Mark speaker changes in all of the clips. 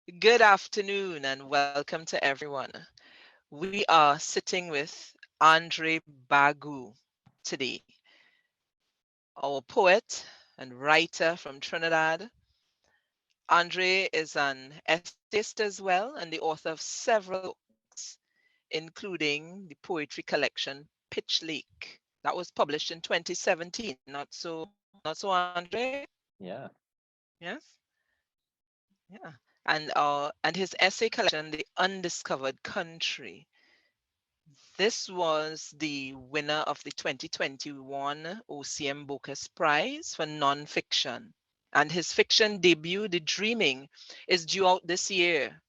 Speaker 1: Good afternoon and welcome to everyone. We are sitting with Andre Bagoo today, our poet and writer from Trinidad. Andre is an essayist as well and the author of several books, including the poetry collection Pitch Lake. That was published in 2017, not so Andre?
Speaker 2: Yeah.
Speaker 1: Yes? Yeah. And his essay collection, The Undiscovered Country. This was the winner of the 2021 OCM Bocas Prize for nonfiction. And his fiction debut, The Dreaming, is due out this year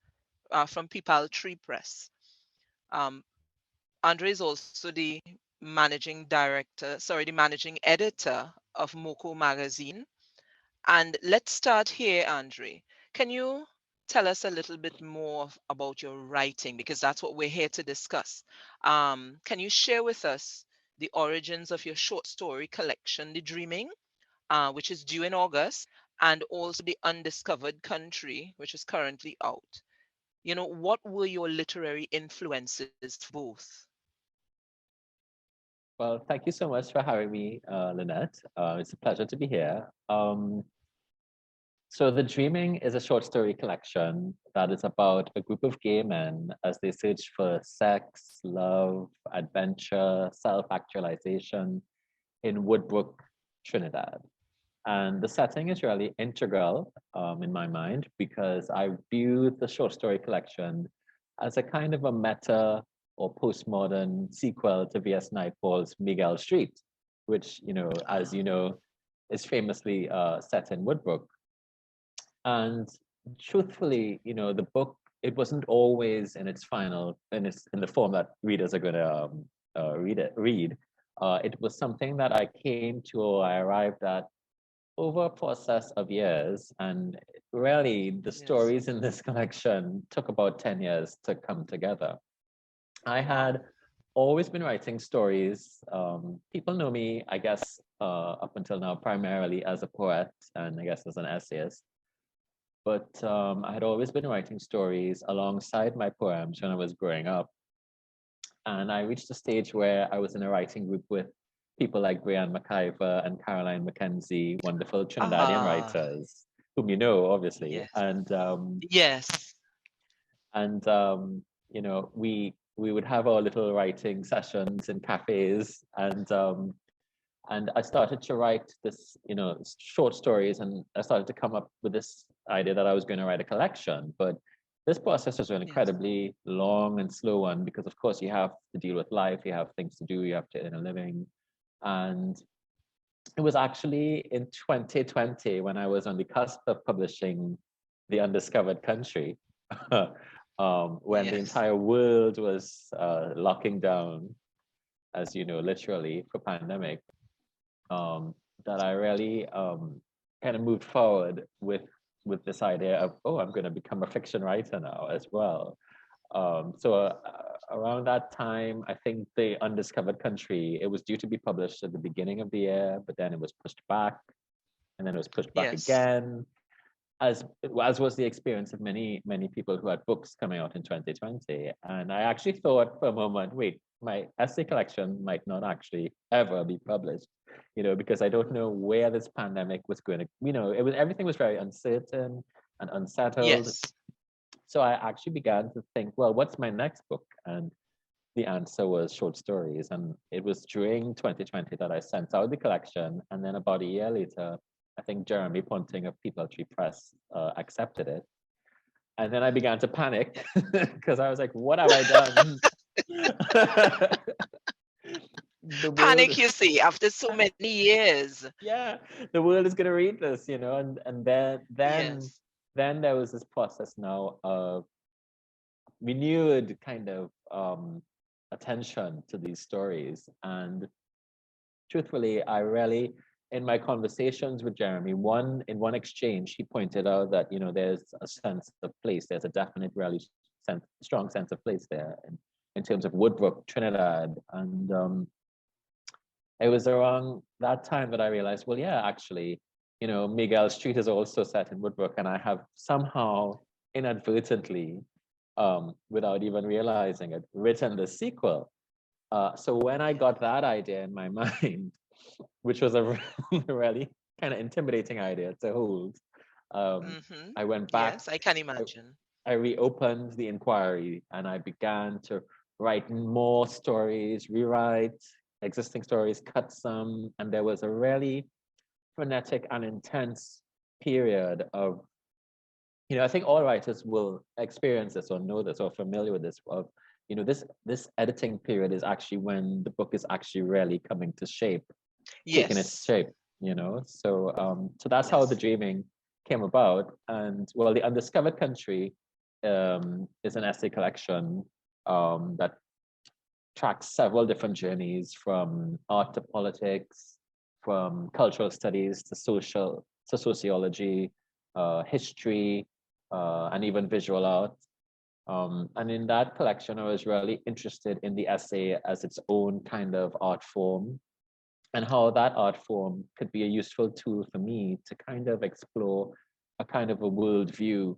Speaker 1: from People Tree Press. Um, Andre is also the managing editor of Moco Magazine. And let's start here, Andre. Can you tell us a little bit more about your writing? Because that's what we're here to discuss. Can you share with us the origins of your short story collection, The Dreaming, which is due in August, and also The Undiscovered Country, which is currently out? What were your literary influences for both?
Speaker 2: Well, thank you so much for having me, Lynette. It's a pleasure to be here. So, The Dreaming is a short story collection that is about a group of gay men as they search for sex, love, adventure, self actualization in Woodbrook, Trinidad. And the setting is really integral in my mind because I view the short story collection as a kind of a meta or postmodern sequel to V.S. Naipaul's Miguel Street, which, as
Speaker 1: Ah,
Speaker 2: you know, is famously set in Woodbrook. And truthfully, the book, it wasn't always in its final, in the form that readers are going to read. It was something that I came to or I arrived at over a process of years, and really the
Speaker 1: yes.
Speaker 2: stories in this collection took about 10 years to come together. I
Speaker 1: Wow.
Speaker 2: had always been writing stories. People know me, I guess, up until now, primarily as a poet and I guess as an essayist. But I had always been writing stories alongside my poems when I was growing up. And I reached a stage where I was in a writing group with people like Brianne McIver and Caroline Mackenzie, wonderful Trinidadian
Speaker 1: Ah,
Speaker 2: writers, whom you know, obviously.
Speaker 1: yes. Yes.
Speaker 2: And we would have our little writing sessions in cafes, and I started to write this, short stories, and I started to come up with this idea that I was going to write a collection. But this process was an
Speaker 1: Yes.
Speaker 2: incredibly long and slow one because, of course, you have to deal with life, you have things to do, you have to earn a living. And it was actually in 2020 when I was on the cusp of publishing The Undiscovered Country, when the
Speaker 1: Yes.
Speaker 2: entire world was locking down, as you know, literally for pandemic, that I really kind of moved forward with this idea of, oh, I'm going to become a fiction writer now as well. Around that time, I think The Undiscovered Country, it was due to be published at the beginning of the year, but then it was pushed back, and then it was pushed back
Speaker 1: Yes.
Speaker 2: again, as was the experience of many people who had books coming out in 2020. And I actually thought for a moment, wait, my essay collection might not actually ever be published, because I don't know where this pandemic was going to, everything was very uncertain and unsettled.
Speaker 1: Yes.
Speaker 2: So I actually began to think, well, what's my next book? And the answer was short stories. And it was during 2020 that I sent out the collection. And then about a year later, I think Jeremy Ponting of People Tree Press accepted it. And then I began to panic because I was like, what have I done? The
Speaker 1: Panic,
Speaker 2: world,
Speaker 1: you see, after so many years.
Speaker 2: yeah, the world is going to read this, and
Speaker 1: Yes.
Speaker 2: then there was this process now of renewed kind of attention to these stories. And truthfully, I really, in my conversations with Jeremy, in one exchange, he pointed out that there's a sense of place. There's a definite, really strong sense of place there in terms of Woodbrook, Trinidad, and it was around that time that I realized, well, yeah, actually, Miguel Street is also set in Woodbrook, and I have somehow inadvertently, without even realizing it, written the sequel. So when I got that idea in my mind, which was a really kind of intimidating idea to hold, um,
Speaker 1: Mm-hmm.
Speaker 2: I went back,
Speaker 1: Yes, I can
Speaker 2: I,
Speaker 1: imagine.
Speaker 2: I reopened the inquiry and I began to write more stories, rewrite existing stories, cut some, and there was a really frenetic and intense period of, I think all writers will experience this or know this or familiar with this of, this editing period is actually when the book is actually really coming to shape, taking its
Speaker 1: Yes,
Speaker 2: shape, so that's how the
Speaker 1: yes,
Speaker 2: dreaming came about. And well, the Undiscovered Country is an essay collection that tracks several different journeys from art to politics, from cultural studies to sociology, history, and even visual art. And in that collection, I was really interested in the essay as its own kind of art form and how that art form could be a useful tool for me to kind of explore a kind of a worldview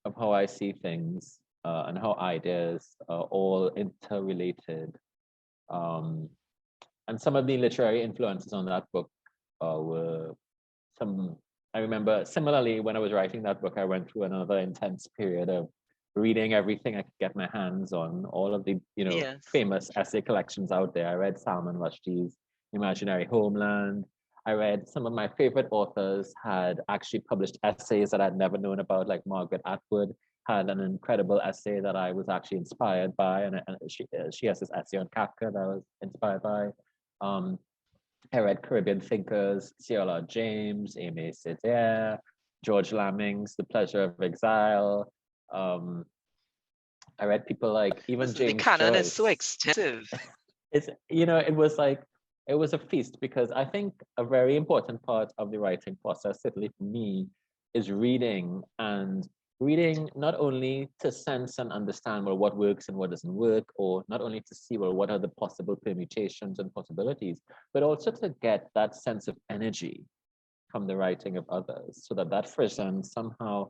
Speaker 2: of how I see things and how ideas are all interrelated. Um, and some of the literary influences on that book were some. I remember similarly when I was writing that book, I went through another intense period of reading everything I could get my hands on, all of the
Speaker 1: yes.
Speaker 2: famous essay collections out there. I read Salman Rushdie's Imaginary Homeland. I read some of my favorite authors had actually published essays that I'd never known about, like Margaret Atwood had an incredible essay that I was actually inspired by, and she has this essay on Kafka that I was inspired by. Um, I read Caribbean thinkers, C.L.R. James, Aimé Césaire, George Lamming's The Pleasure of Exile. Um, I read people like even
Speaker 1: Listen, the
Speaker 2: James
Speaker 1: canon is so
Speaker 2: Joyce.
Speaker 1: extensive.
Speaker 2: It was like it was a feast because I think a very important part of the writing process, certainly for me, is reading not only to sense and understand well what works and what doesn't work, or not only to see well what are the possible permutations and possibilities, but also to get that sense of energy from the writing of others, so that that frisson somehow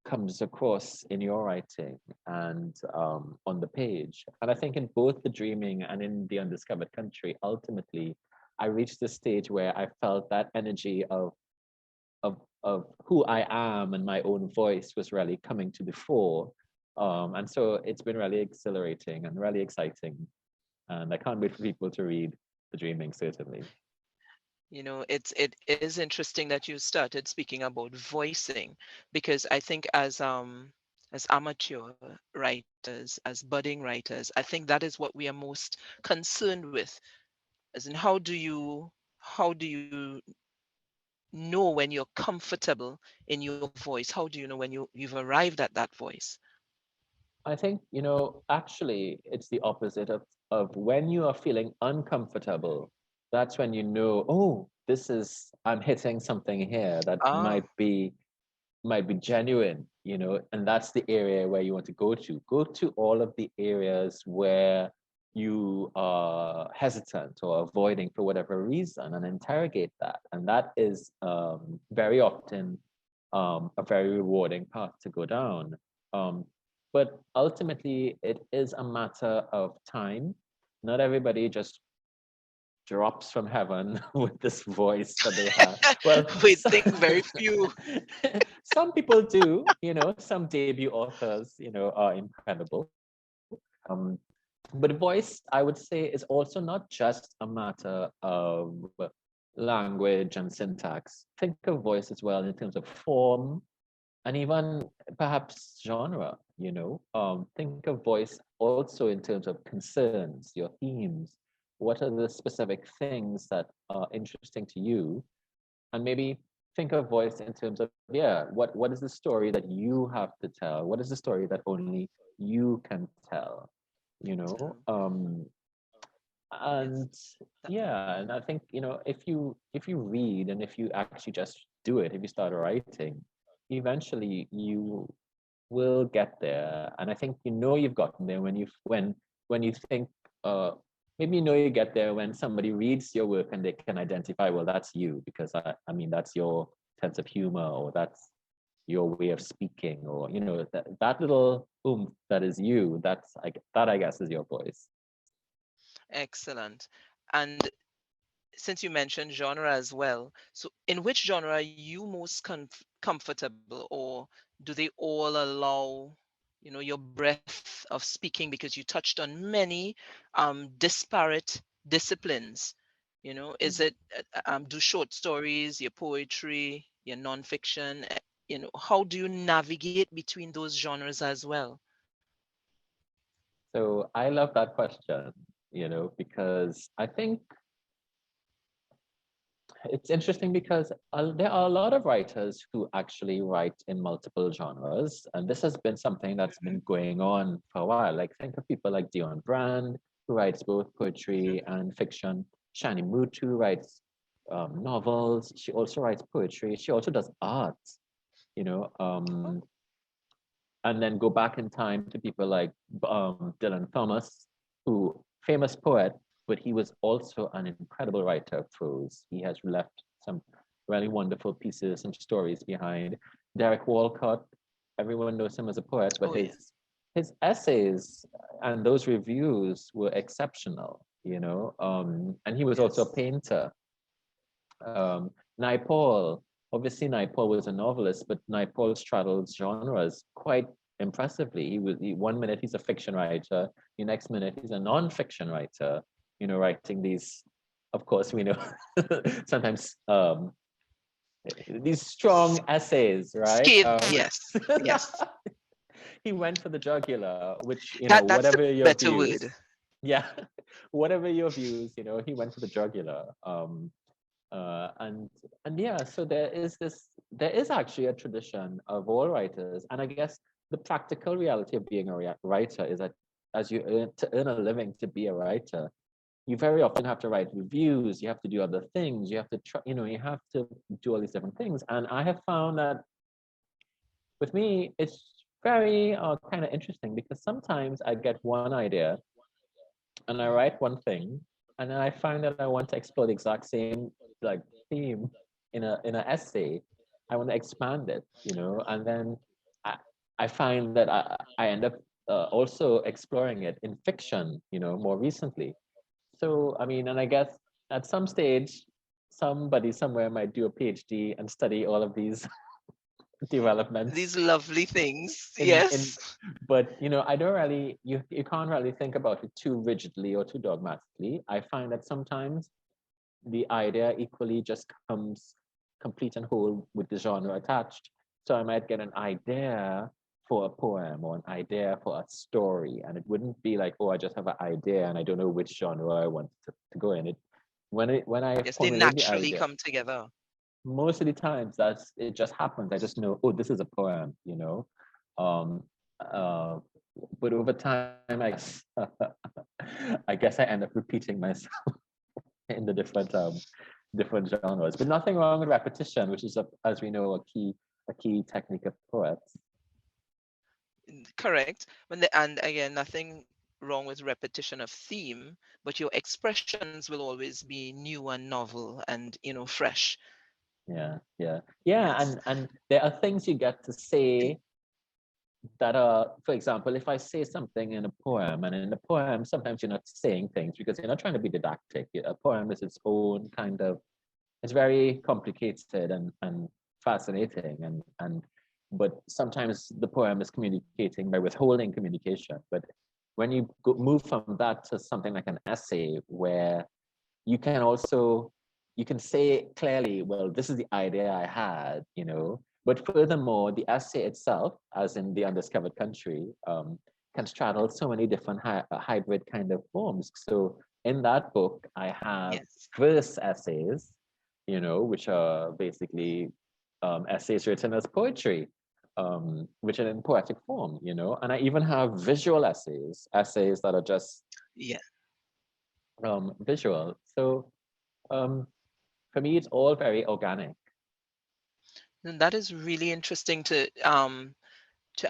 Speaker 2: comes across in your writing and on the page. And I think in both the dreaming and in the undiscovered country, ultimately, I reached the stage where I felt that energy of who I am and my own voice was really coming to the fore. And so it's been really exhilarating and really exciting. And I can't wait for people to read The Dreaming, certainly.
Speaker 1: It is interesting that you started speaking about voicing, because I think as amateur writers, as budding writers, I think that is what we are most concerned with. As in, how do you know when you're comfortable in your voice? How do you know when you've arrived at that voice?
Speaker 2: I think, actually, it's the opposite of when you are feeling uncomfortable, that's when you know, oh, I'm hitting something here that
Speaker 1: Ah,
Speaker 2: might be genuine, and that's the area where you want to go to. Go to all of the areas where you are hesitant or avoiding for whatever reason and interrogate that. And that is very often a very rewarding path to go down. Um, but ultimately, it is a matter of time. Not everybody just drops from heaven with this voice that they have. Well,
Speaker 1: we think very few.
Speaker 2: some people do, some debut authors, are incredible. But voice, I would say, is also not just a matter of language and syntax. Think of voice as well in terms of form and even perhaps genre, think of voice also in terms of concerns, your themes. What are the specific things that are interesting to you? And maybe think of voice in terms of, yeah, what is the story that you have to tell? What is the story that only you can tell? you know
Speaker 1: So,
Speaker 2: um
Speaker 1: yes,
Speaker 2: and
Speaker 1: that,
Speaker 2: yeah, and I think, if you read and if you actually just do it, if you start writing, eventually you will get there. And I think you've gotten there when you think, uh maybe you get there when somebody reads your work and they can identify, well, that's you, because I mean that's your sense of humor, or that's your way of speaking, or that little oomph that is you. That's like that, I guess, is your voice.
Speaker 1: Excellent. And since you mentioned genre as well, so in which genre are you most comfortable, or do they all allow, your breadth of speaking, because you touched on many disparate disciplines? Is it do short stories, your poetry, your nonfiction? How do you navigate between those genres as well?
Speaker 2: So I love that question, because I think it's interesting because there are a lot of writers who actually write in multiple genres, and this has been something that's
Speaker 1: Hmm.
Speaker 2: been going on for a while. Like, think of people like Dion Brand, who writes both
Speaker 1: Hmm.
Speaker 2: poetry and fiction. Shani Mutu writes novels. She also writes poetry. She also does art. You know,
Speaker 1: Oh,
Speaker 2: um, and then go back in time to people like Dylan Thomas, who famous poet, but he was also an incredible writer of prose. He has left some really wonderful pieces, some stories behind. Derek Walcott, everyone knows him as a poet, but
Speaker 1: oh yeah.
Speaker 2: his essays and those reviews were exceptional, and he was also a
Speaker 1: Yes.
Speaker 2: painter. Naipaul, obviously Naipaul was a novelist, but Naipaul straddles genres quite impressively. One minute he's a fiction writer, the next minute he's a non-fiction writer, writing these, of course, we know sometimes these strong essays, right?
Speaker 1: Yes, yes.
Speaker 2: He went for the jugular, which,
Speaker 1: That's the
Speaker 2: whatever your
Speaker 1: better word.
Speaker 2: views, yeah, whatever your views, he went for the jugular. And yeah, so there is actually a tradition of all writers, and I guess the practical reality of being a writer is that to earn a living to be a writer, you very often have to write reviews, you have to do other things, you have to try, you have to do all these different things. And I have found that with me, it's very kind of interesting because sometimes I get one idea and I
Speaker 1: Mhm.
Speaker 2: write one thing, and then I find that I want to explore the exact same like theme in an essay. I want to expand it, and then I I find that I end up also exploring it in fiction, more recently. So I mean, and I guess at some stage, somebody somewhere might do a PhD and study all of these developments
Speaker 1: These lovely things.
Speaker 2: in
Speaker 1: Yes.
Speaker 2: but I don't really you can't really think about it too rigidly or too dogmatically. I find that sometimes the idea equally just comes complete and whole with the genre attached. So I might get an idea for a poem or an idea for a story, and it wouldn't be like, oh, I just have an idea and I don't know which genre I want to go in. When I
Speaker 1: Yes, they
Speaker 2: formulate the
Speaker 1: naturally
Speaker 2: idea,
Speaker 1: come together.
Speaker 2: most of the times it just happens. I just know, oh, this is a poem. um uh but over time, I guess I end up repeating myself in the different genres, but nothing wrong with repetition, which is as we know, a key technique of poets.
Speaker 1: Correct. And again, nothing wrong with repetition of theme, but your expressions will always be new and novel and, fresh.
Speaker 2: Yeah,
Speaker 1: Yes.
Speaker 2: and there are things you get to
Speaker 1: And
Speaker 2: say that are, for example, if I say something in a poem, and in the poem, sometimes you're not saying things because you're not trying to be didactic. A poem is its own kind of, it's very complicated and fascinating, and but sometimes the poem is communicating by withholding communication. But when you move from that to something like an essay, where you can also you can say clearly, well, this is the idea I had, but furthermore, the essay itself, as in The Undiscovered Country, can straddle so many different hybrid kind of forms. So in that book, I have
Speaker 1: yes.
Speaker 2: verse essays, which are basically essays written as poetry, written in poetic form, and I even have visual essays that are just
Speaker 1: Yeah.
Speaker 2: visual. So um, for me, it's all very organic.
Speaker 1: And that is really interesting to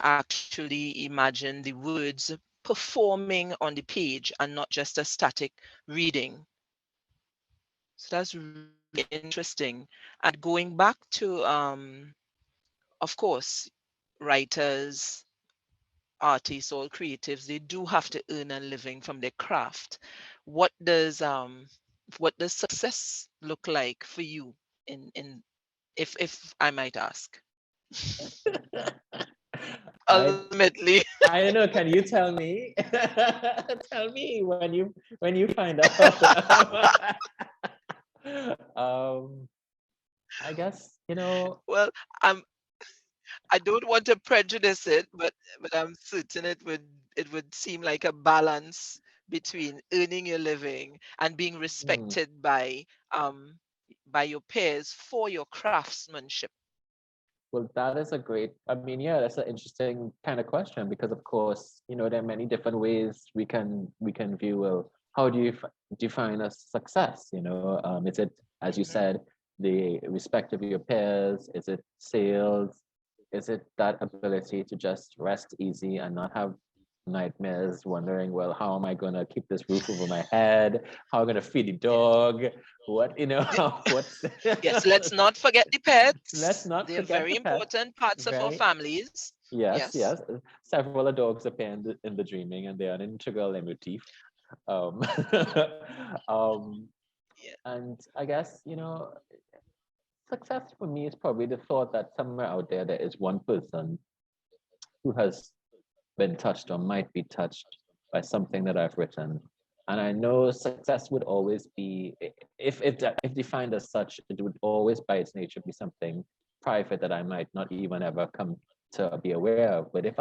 Speaker 1: actually imagine the words performing on the page and not just a static reading. So that's really interesting. And going back to of course, writers, artists, or creatives, they do have to earn a living from their craft. What does success look like for you in if I might ask?
Speaker 2: I
Speaker 1: Ultimately.
Speaker 2: I don't know. Can you tell me? Tell me when you find out. um, I guess
Speaker 1: Well, I'm I don't want to prejudice it, but I'm certain it would seem like a balance between earning your living and being
Speaker 2: hmm,
Speaker 1: respected by your peers for your craftsmanship.
Speaker 2: well, that is a great. I mean, yeah, that's an interesting kind of question because, of course, there are many different ways we can view. Well, how do you define a success? Is it, as you
Speaker 1: Hmm.
Speaker 2: said, the respect of your peers? Is it sales? Is it that ability to just rest easy and not have nightmares, wondering, well, how am I going to keep this roof over my head? How am I going to feed the
Speaker 1: Yes.
Speaker 2: dog? What, what's
Speaker 1: Yes, let's not forget the
Speaker 2: Let's
Speaker 1: pets.
Speaker 2: not
Speaker 1: They're
Speaker 2: forget
Speaker 1: very
Speaker 2: the pets.
Speaker 1: important parts of our
Speaker 2: Very
Speaker 1: families.
Speaker 2: yes,
Speaker 1: Yes.
Speaker 2: yes. Several dogs appear in the dreaming, and they are an integral motif. Um, um,
Speaker 1: Yeah.
Speaker 2: and I guess success for me is probably the thought that somewhere out there is one person who has been touched or might be touched by something that I've written. And I know success would always be, if defined as such, it would always by its nature be something private that I might not even ever come to be aware of. But if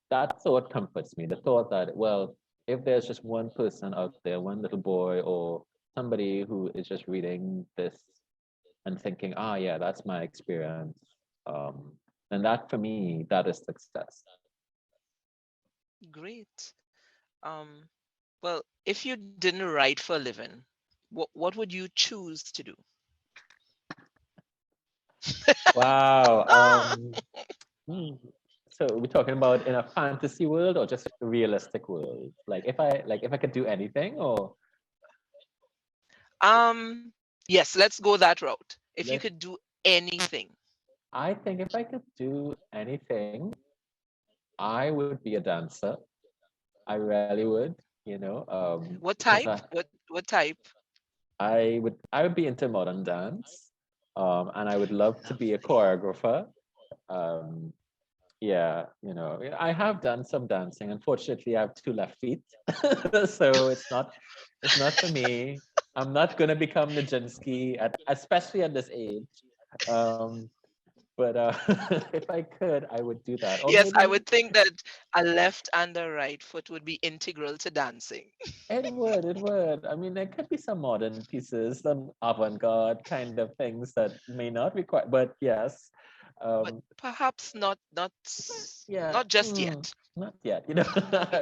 Speaker 2: that thought comforts me, the thought that, well, if there's just one person out there, one little boy or somebody who is just reading this and thinking, ah, yeah, that's my experience. And that for me, that is success.
Speaker 1: Great. Um, well, if you didn't write for a living, what would you choose to do?
Speaker 2: Wow.
Speaker 1: Ah,
Speaker 2: Hmm. So we're talking about in a fantasy world or just realistic world? Like if I could do anything or
Speaker 1: yes, let's go that route. If you
Speaker 2: let
Speaker 1: could do anything,
Speaker 2: I think if I could do anything, I would be a dancer. I really would,
Speaker 1: what
Speaker 2: because
Speaker 1: type? What type?
Speaker 2: I would be into modern dance. And I would love to be a
Speaker 1: Lovely.
Speaker 2: choreographer. Um, yeah, I have done some dancing. Unfortunately, I have two left feet, so it's not for me. I'm not gonna become Nijinsky especially at this age. Um, but if I could, I would do that. Or
Speaker 1: Yes, I
Speaker 2: maybe
Speaker 1: would think that a left and a right foot would be integral to dancing.
Speaker 2: it would. I mean, there could be some modern pieces, some avant-garde kind of things that may not require, but yes.
Speaker 1: But
Speaker 2: Um,
Speaker 1: perhaps
Speaker 2: yeah,
Speaker 1: not just yet.
Speaker 2: not yet.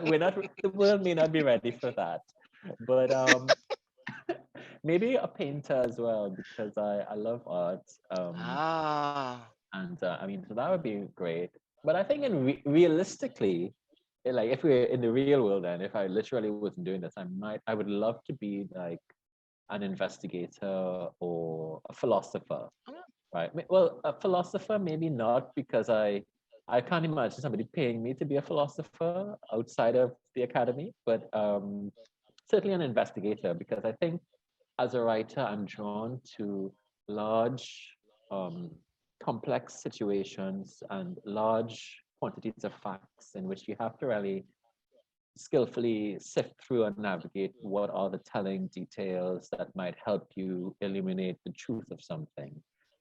Speaker 2: We're not. The world may not be ready for that. But maybe a painter as well because I love art.
Speaker 1: Ah,
Speaker 2: And I mean, so that would be great. But I think realistically, like if we're in the real world, then if I literally wasn't doing this, I would love to be like an investigator or a philosopher.
Speaker 1: mm,
Speaker 2: Right. Well, a philosopher, maybe not, because I can't imagine somebody paying me to be a philosopher outside of the academy, but certainly an investigator, because I think as a writer, I'm drawn to large, um, complex situations and large quantities of facts in which you have to really skillfully sift through and navigate what are the telling details that might help you illuminate the truth of something.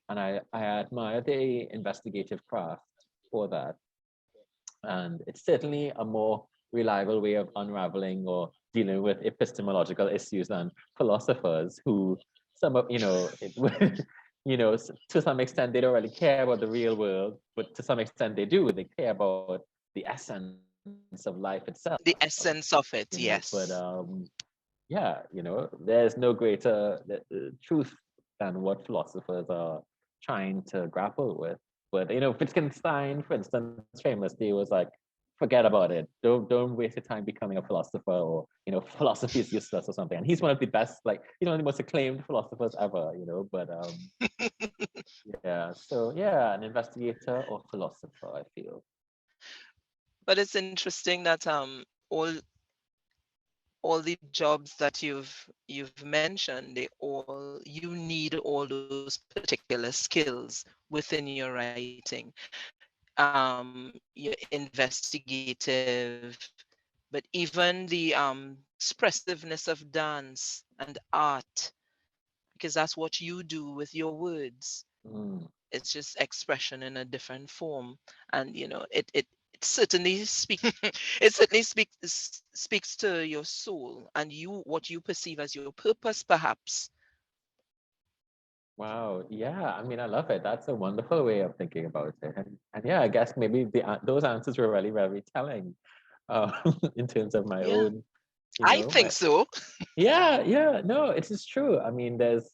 Speaker 2: And I admire the investigative craft for that. And it's certainly a more reliable way of unraveling or dealing with epistemological issues than philosophers who some of to some extent they don't really care about the real world, but to some extent they do. They care about the essence of life itself.
Speaker 1: the essence of it,
Speaker 2: But
Speaker 1: yes.
Speaker 2: yeah, there's no greater truth than what philosophers are trying to grapple with. But Wittgenstein, for instance, famously was like, forget about it. Don't waste your time becoming a philosopher, or philosophy is useless or something. And he's one of the best, like, the most acclaimed philosophers ever. But yeah. So yeah, an investigator or philosopher, I feel.
Speaker 1: But it's interesting that all the jobs that you've mentioned, they all you need all those particular skills within your writing. You're investigative, but even the expressiveness of dance and art, because that's what you do with your words.
Speaker 2: Mm.
Speaker 1: It's just expression in a different form, and it certainly speaks. It certainly speaks to your soul and what you perceive as your purpose, perhaps.
Speaker 2: Wow. Yeah. I mean, I love it. That's a wonderful way of thinking about it. And yeah, I guess maybe those answers were really very telling, in terms of my
Speaker 1: Yeah,
Speaker 2: own,
Speaker 1: I
Speaker 2: my
Speaker 1: think so.
Speaker 2: yeah, yeah. No, it is true. I mean, there's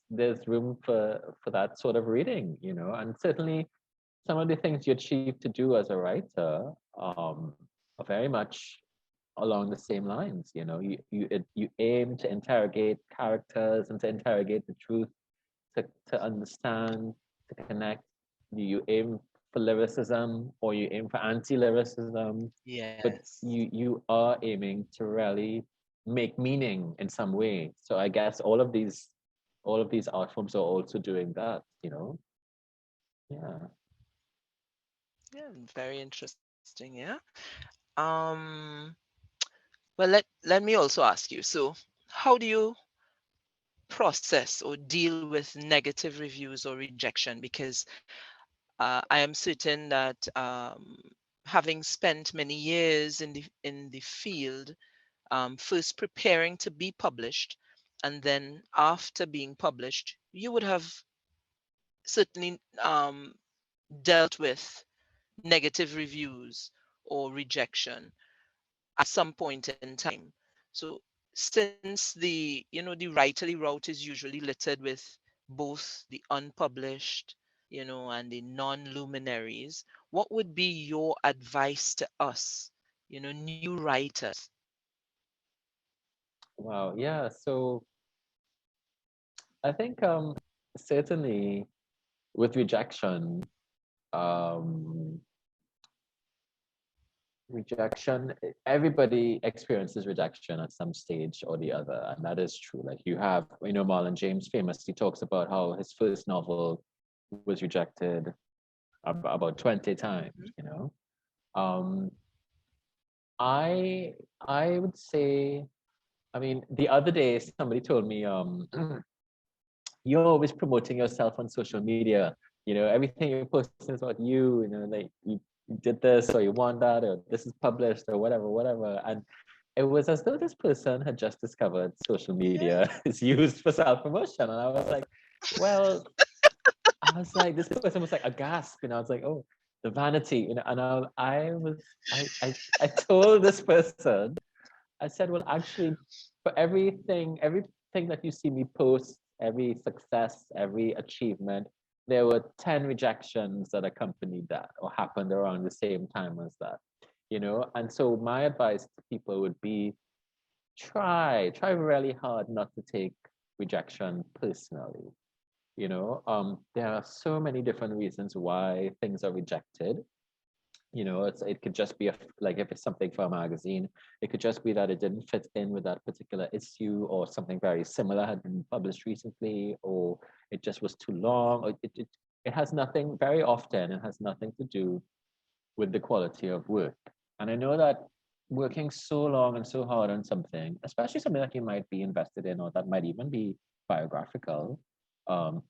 Speaker 2: room for that sort of reading, and certainly some of the things you achieve to do as a writer, are very much along the same lines. You aim to interrogate characters and to interrogate the truth, to understand, to connect. You aim for lyricism, or you aim for anti-lyricism, but
Speaker 1: Yes.
Speaker 2: you are aiming to really make meaning in some way. So I guess all of these art forms are also doing that. Yeah.
Speaker 1: Yeah, very interesting. Yeah. Um, well, let me also ask you. So, how do you process or deal with negative reviews or rejection? Because I am certain that having spent many years in the field, first preparing to be published, and then after being published, you would have certainly dealt with negative reviews or rejection at some point in time. So since the writerly route is usually littered with both the unpublished, and the non-luminaries, what would be your advice to us, new writers?
Speaker 2: Wow. Yeah. So I think, certainly with rejection, um everybody experiences rejection at some stage or the other, and that is true. Like, you have, Marlon James famously talks about how his first novel was rejected about 20 times.
Speaker 1: Mhm.
Speaker 2: um I would say, I mean, the other day somebody told me, you're always promoting yourself on social media. Everything you're posting is about you. Like, you did this, or you want that, or this is published, or whatever. And it was as though this person had just discovered social
Speaker 1: Yeah.
Speaker 2: media is used for self promotion. And well, I was like, this person was like aghast. I was like, oh, the vanity. And I told this person, I said, well, actually, for everything that you see me post, every success, every achievement, there were 10 rejections that accompanied that or happened around the same time as that. And so my advice to people would be, try really hard not to take rejection personally. There are so many different reasons why things are rejected. It could just be like, if it's something for a magazine, it could just be that it didn't fit in with that particular issue, or something very similar had been published recently, or it just was too long, or it has nothing, very often it has nothing to do with the quality of work. And I know that working so long and so hard on something, especially something that you might be invested in, or that might even be biographical,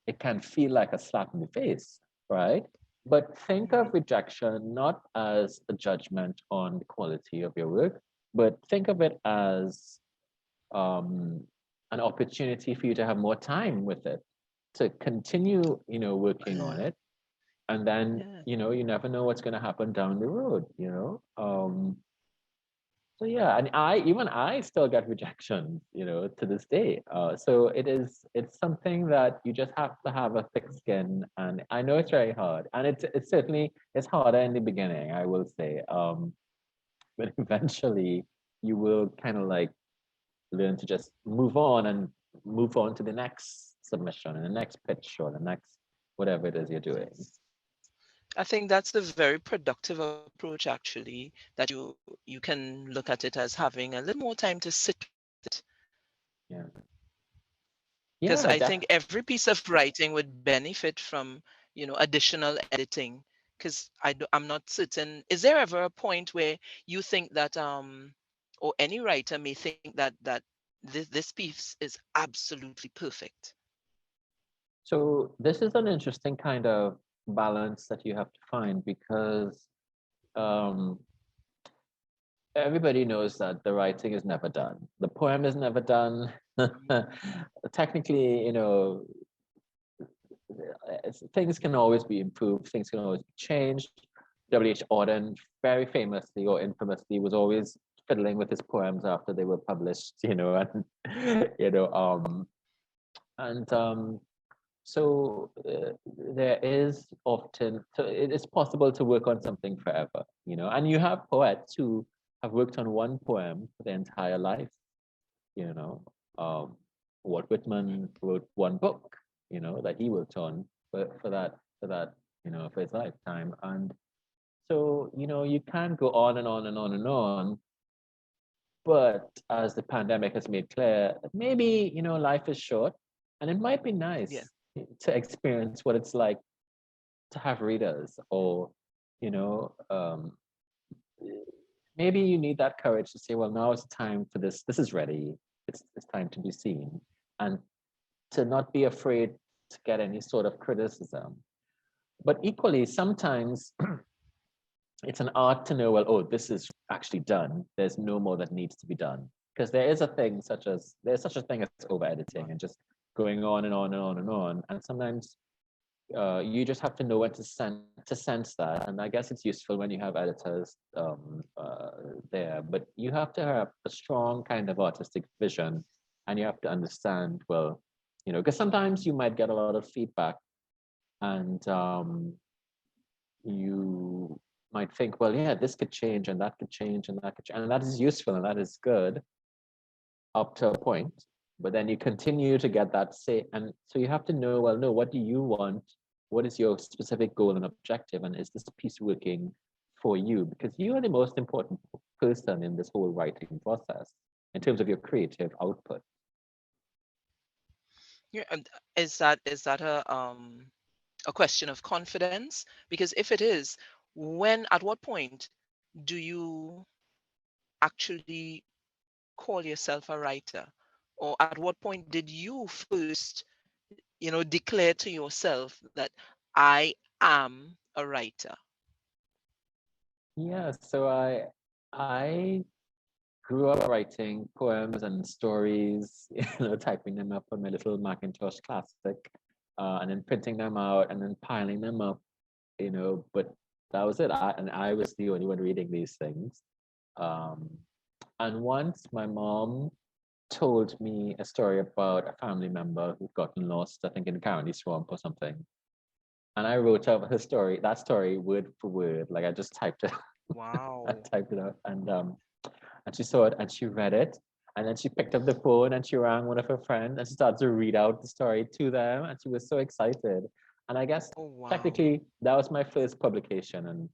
Speaker 2: it can feel like a slap in the face, right? But think
Speaker 1: Mhm.
Speaker 2: of rejection not as a judgment on the quality of your work, but think of it as, um, an opportunity for you to have more time with it, to continue, working on
Speaker 1: Yeah.
Speaker 2: it. And then,
Speaker 1: Yeah.
Speaker 2: you never know what's going to happen down the road. So yeah, and I still get rejection, to this day. So it's something that you just have to have a thick skin, and I know it's very hard, and it's certainly it's harder in the beginning, I will say. but eventually you will kind of like learn to just move on and move on to the next submission and the next pitch or the next whatever it is you're doing.
Speaker 1: Yes. I think that's a very productive approach actually, that you can look at it as having a little more time to sit with it.
Speaker 2: Yeah.
Speaker 1: Because
Speaker 2: Yeah,
Speaker 1: I think every piece of writing would benefit from, additional editing. Because I'm not certain. Is there ever a point where you think that, or any writer may think that this piece is absolutely perfect?
Speaker 2: so this is an interesting kind of balance that you have to find because um, everybody knows that the writing is never done. The poem is never done.
Speaker 1: Mhm.
Speaker 2: Technically, things can always be improved, things can always be changed. W.H. Auden, very famously or infamously, was always fiddling with his poems after they were published, and and so there is often so it is possible to work on something forever, and you have poets who have worked on one poem for their entire life, you know. Walt Whitman wrote one book, that he worked on for his lifetime. And so, you can go on and on and on and on. But as the pandemic has made clear, maybe, life is short and it might be
Speaker 1: Yeah.
Speaker 2: nice to experience what it's like to have readers or, you know, um, maybe you need that courage to say, well, now is the time for this. This is ready. It's time to be seen. And to not be afraid to get any sort of criticism. But equally, sometimes it's an art to know, well, oh, this is actually done. There's no more that needs to be done. Because there's such a thing as over editing and just going on and on and on and on. And sometimes you just have to know when to sense that. And I guess it's useful when you have editors there. But you have to have a strong kind of artistic vision, and you have to understand, well, because sometimes you might get a lot of feedback, and you might think, well, yeah, this could change, and that could change, and that could change, and that is useful and that is good up to a point. But then you continue to get that say, and so you have to know, well, no, what do you want? What is your specific goal and objective? And is this piece working for you? Because you are the most important person in this whole writing process in terms of your creative output.
Speaker 1: Yeah. And is that a question of confidence? Because if it is, at what point do you actually call yourself a writer? Or at what point did you first, declare to yourself that I am a writer?
Speaker 2: Yeah, so I grew up writing poems and stories, typing them up on my little Macintosh Classic, and then printing them out and then piling them up, but that was it. I was the only one reading these things. Um, and once my mom told me a story about a family member who'd gotten lost, I think in County Swamp or something. And I wrote out that story word for word. Like I just typed it, I
Speaker 1: Wow.
Speaker 2: typed it out, and she saw it and she read it. And then she picked up the phone and she rang one of her friends and she started to read out the story to them. And she was so excited. And I guess
Speaker 1: Oh, wow.
Speaker 2: technically that was my first publication. And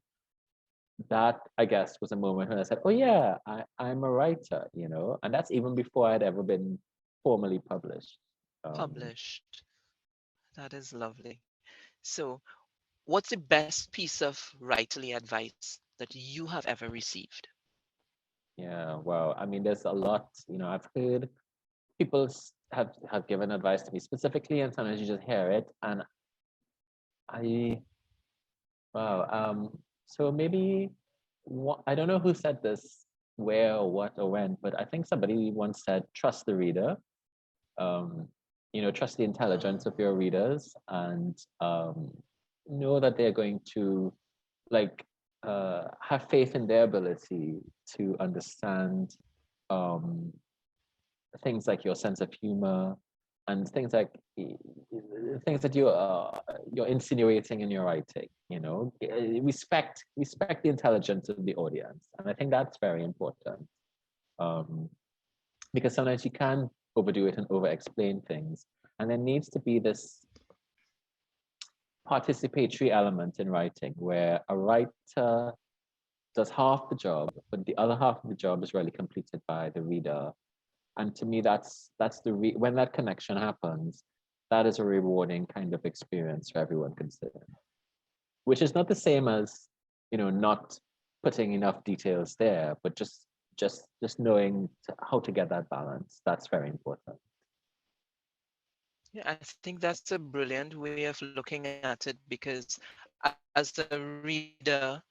Speaker 2: that, I guess, was a moment when I said, oh, yeah, I'm a writer, And that's even before I'd ever been formally published. Um,
Speaker 1: Published. That is lovely. So, what's the best piece of writerly advice that you have ever received?
Speaker 2: yeah, well, I mean, there's a lot, I've heard people have given advice to me specifically, and sometimes you just hear it. And I Wow. So maybe I don't know who said this, where or what or when, but I think somebody once said, trust the reader. Um, trust the intelligence of
Speaker 1: Oh,
Speaker 2: your readers and know that they're going to like have faith in their ability to understand um, things like your sense of humor, and things like things that you're insinuating in your writing. You know, respect the intelligence of the audience, and I think that's very important. Um, because sometimes you can overdo it and over explain things, and there needs to be this participatory element in writing where a writer does half the job, but the other half of the job is really completed by the reader. And to me, that's when that connection happens, that is a rewarding kind of experience for everyone concerned. Which is not the same as, not putting enough details there, but just knowing how to get that balance. That's very important.
Speaker 1: Yeah, I think that's a brilliant way of looking at it because as a reader,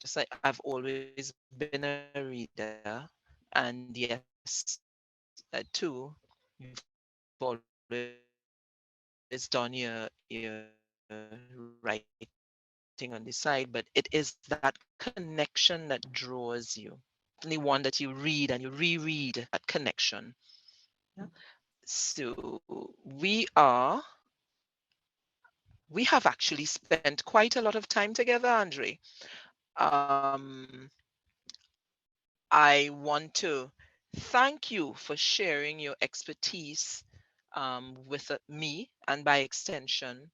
Speaker 1: just like I've always been a reader, and yes, too, you've always done your writing on the side, but it is that connection that draws you. Certainly one that you read and you reread, and you reread that connection. Yeah. So we have actually spent quite a lot of time together, Andre. Um, I want to thank you for sharing your expertise with me, and by extension,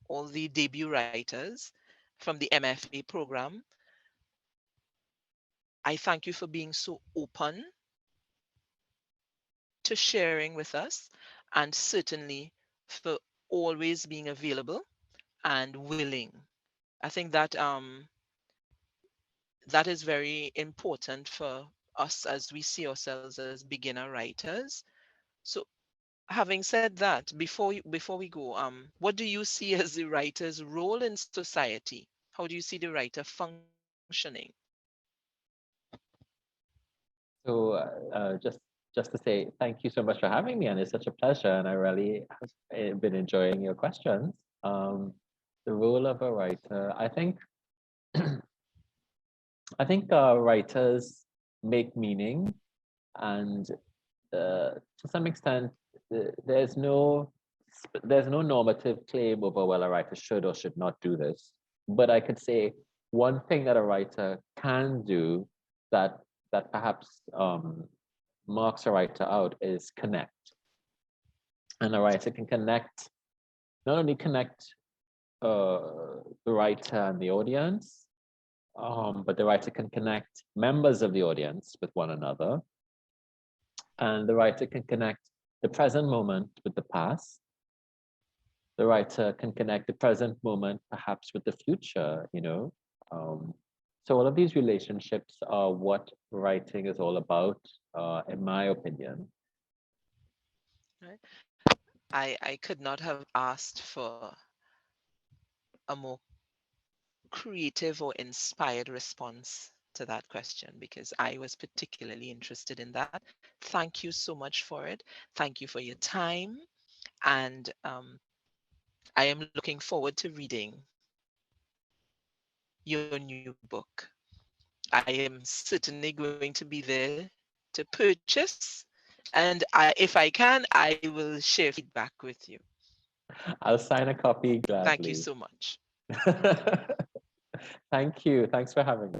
Speaker 1: all the debut writers from the MFA program. I thank you for being so open to sharing with us, and certainly for always being available and willing. I think that that is very important for us as we see ourselves as beginner writers. So, having said that, before we go, what do you see as the writer's role in society? How do you see the writer functioning?
Speaker 2: So just to say thank you so much for having me, and it's such a pleasure, and I really have been enjoying your questions. Um, the role of a writer, I think writers make meaning, and to some extent, there's no normative claim over whether a writer should or should not do this. But I could say one thing that a writer can do that that perhaps marks a writer out is connect. And a writer can connect, not only connect the writer and the audience, but the writer can connect members of the audience with one another, and the writer can connect the present moment with the past. The writer can connect the present moment perhaps with the future, Um, so all of these relationships are what writing is all about, in my opinion.
Speaker 1: Right? I could not have asked for a more creative or inspired response to that question because I was particularly interested in that. Thank you so much for it. Thank you for your time. And I am looking forward to reading your new book. I am certainly going to be there to purchase. And if I can, I will share feedback with you.
Speaker 2: I'll sign a copy
Speaker 1: Thank you
Speaker 2: gladly.
Speaker 1: so much.
Speaker 2: Thank you. Thanks for having me.